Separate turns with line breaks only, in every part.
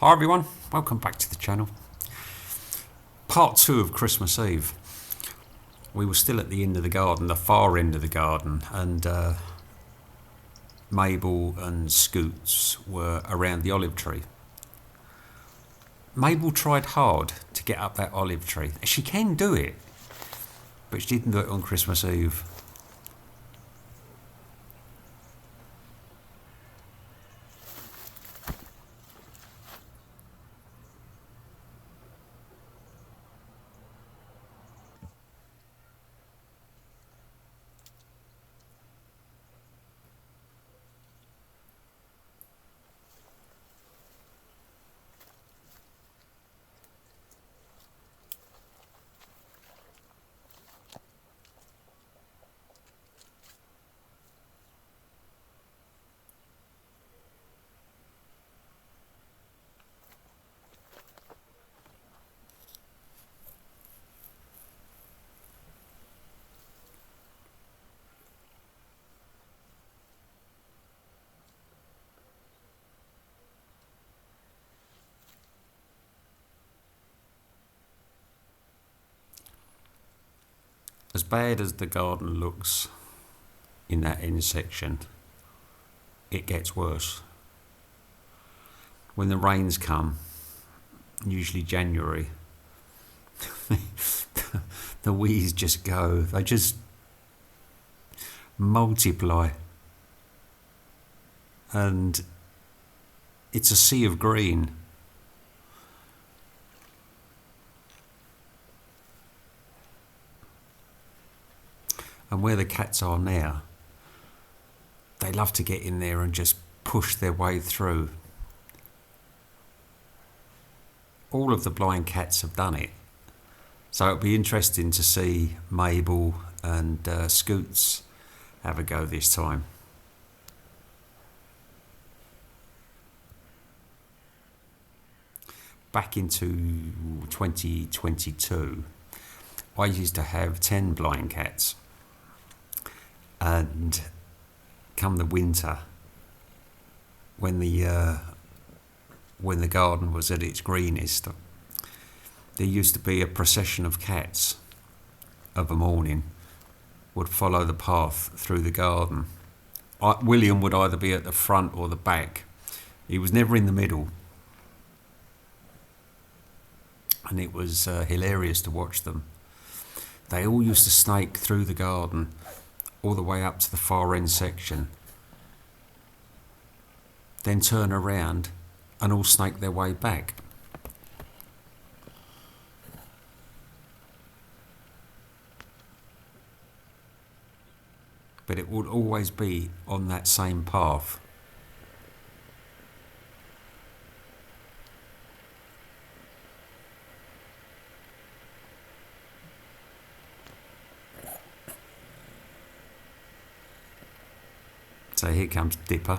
Hi everyone, welcome back to the channel. Part 2 of Christmas Eve. We were still at the end of the garden, the far end of the garden, and Mabel and Scoots were around the olive tree. Mabel tried hard to get up that olive tree. She can do it, but she didn't do it on Christmas Eve. As bad as the garden looks in that end section, it gets worse. When the rains come, usually January, the weeds just go, they just multiply. And it's a sea of green. And where the cats are now, they love to get in there and just push their way through. All of the blind cats have done it. So it'll be interesting to see Mabel and Scoots have a go this time. Back into 2022, I used to have 10 blind cats. And come the winter, when the garden was at its greenest, there used to be a procession of cats of a morning would follow the path through the garden. William would either be at the front or the back. He was never in the middle. And it was hilarious to watch them. They all used to snake through the garden all the way up to the far end section, then turn around and all snake their way back. But it would always be on that same path. So here comes Dipper.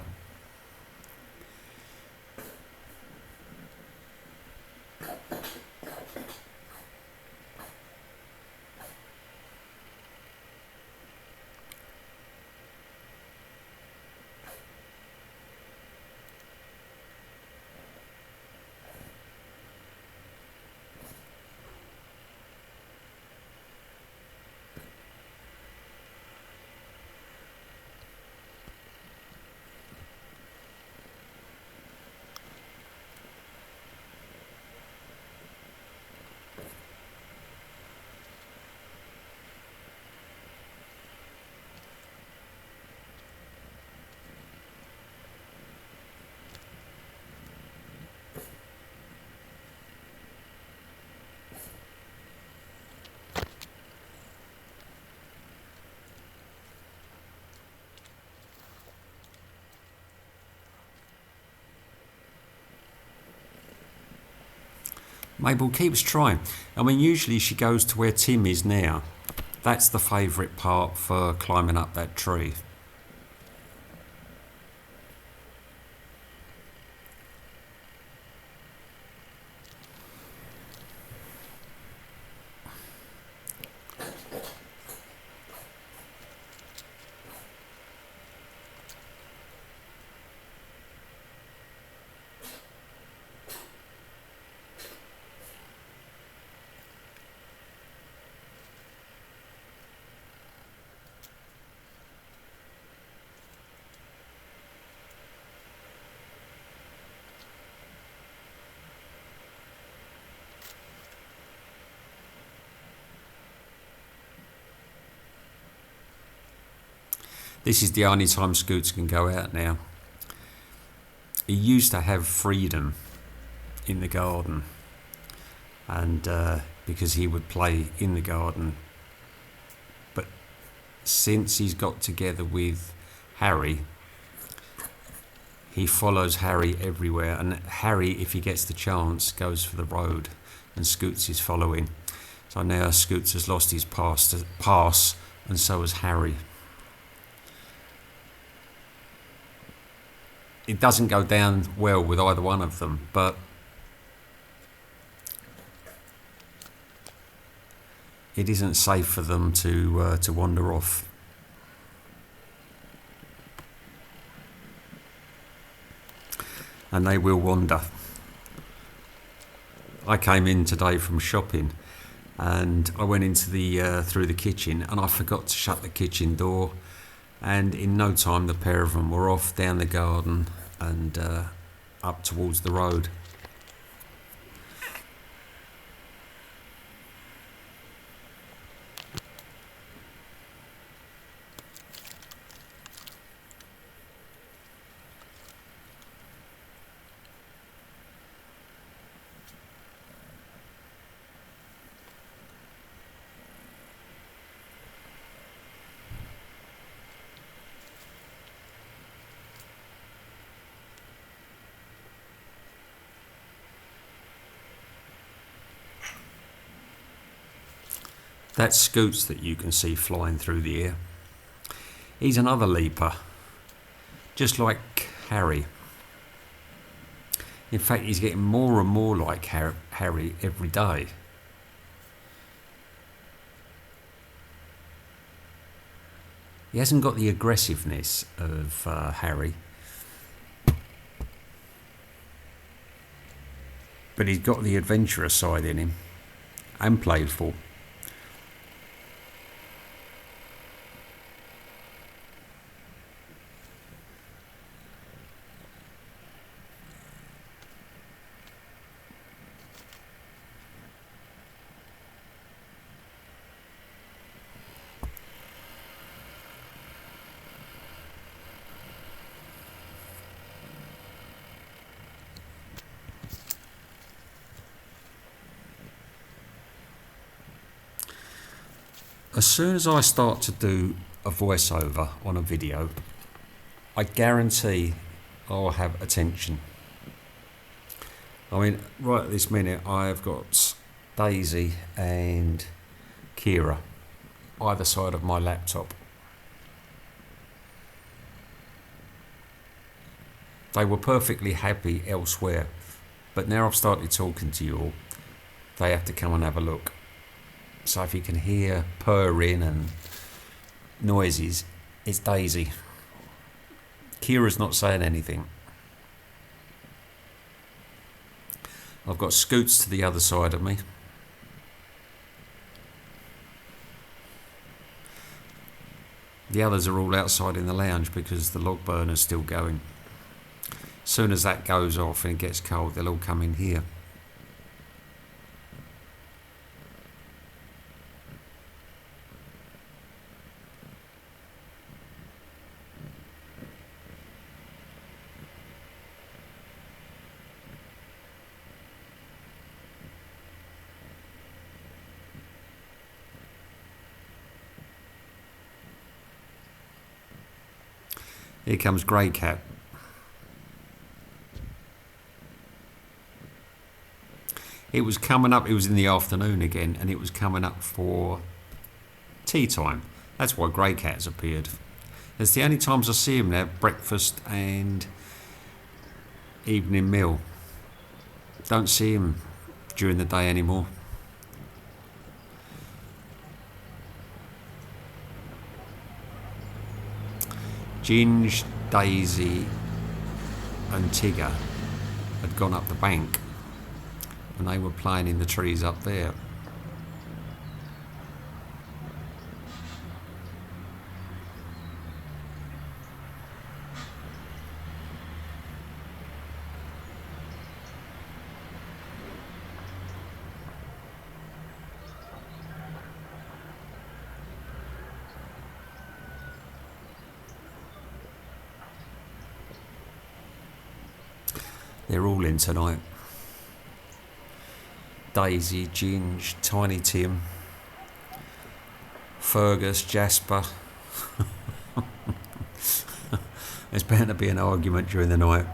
Mabel keeps trying. I mean, usually she goes to where Tim is now. That's the favourite part for climbing up that tree. This is the only time Scoots can go out now. He used to have freedom in the garden, and because he would play in the garden. But since he's got together with Harry, he follows Harry everywhere, and Harry, if he gets the chance, goes for the road, and Scoots is following. So now Scoots has lost his pass, and so has Harry. It doesn't go down well with either one of them, but it isn't safe for them to wander off. And they will wander. I came in today from shopping, and I went into the through the kitchen, and I forgot to shut the kitchen door. And in no time, the pair of them were off down the garden and up towards the road. That's Scoots that you can see flying through the air. He's another leaper, just like Harry. In fact, he's getting more and more like Harry every day. He hasn't got the aggressiveness of Harry, but he's got the adventurous side in him, and playful. As soon as I start to do a voiceover on a video, I guarantee I'll have attention. I mean, right at this minute, I've got Daisy and Kira either side of my laptop. They were perfectly happy elsewhere, but now I've started talking to you all, they have to come and have a look. So if you can hear purring and noises, it's Daisy. Kira's not saying anything. I've got Scoots to the other side of me. The others are all outside in the lounge because the log burner's still going. As soon as that goes off and it gets cold, they'll all come in here. Here comes Grey Cat. It was coming up, it was in the afternoon again, and it was coming up for tea time. That's why Grey Cat's appeared. It's the only times I see him now, breakfast and evening meal. Don't see him during the day anymore. Ginge, Daisy and Tigger had gone up the bank and they were playing in the trees up there. They're all in tonight. Daisy, Ginge, Tiny Tim, Fergus, Jasper. There's bound to be an argument during the night.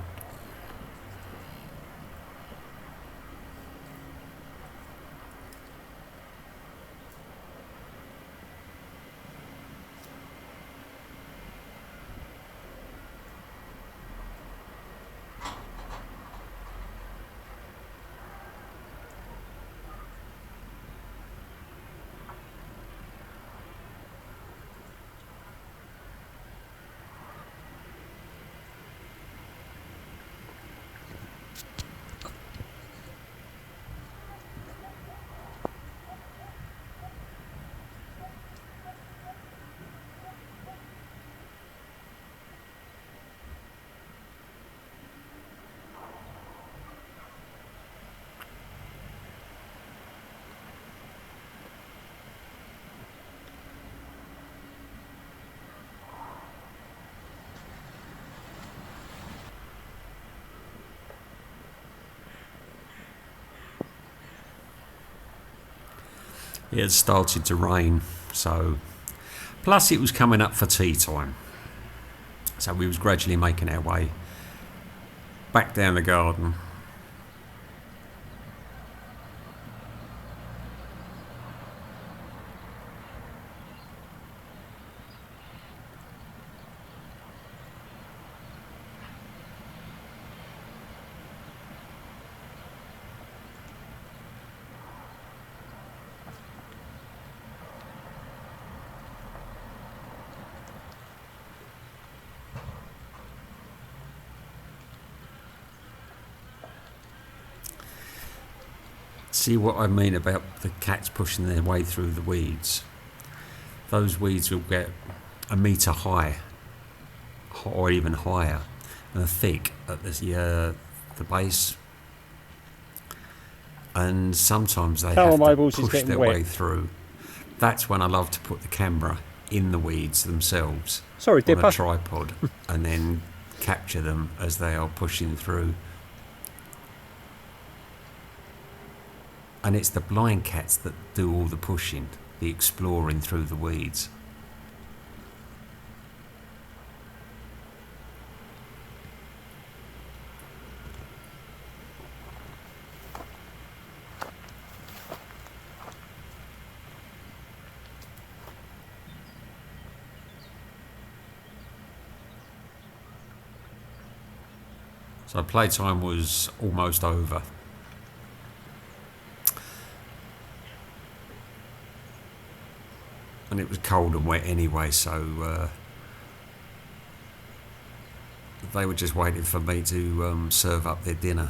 It had started to rain, so plus it was coming up for tea time, so we was gradually making our way back down the garden. See what I mean about the cats pushing their way through the weeds? Those weeds will get a metre high, or even higher, and thick at the base. And sometimes they have to push their way through. That's when I love to put the camera in the weeds themselves on a tripod and then capture them as they are pushing through. And it's the blind cats that do all the pushing, the exploring through the weeds. So playtime was almost over. And it was cold and wet anyway, so they were just waiting for me to serve up their dinner.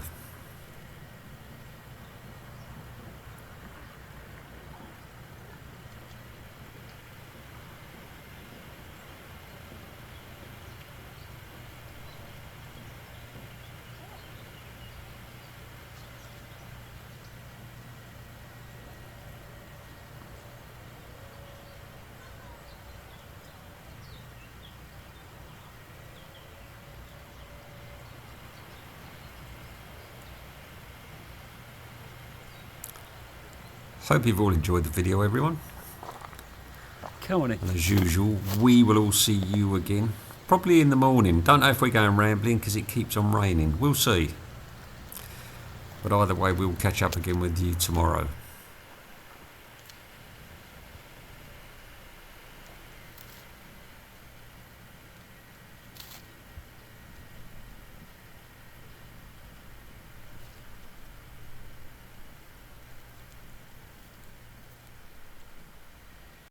Hope you've all enjoyed the video, everyone.
Come on in.
And as usual, we will all see you again, probably in the morning. Don't know if we're going rambling because it keeps on raining. We'll see. But either way, we'll catch up again with you tomorrow.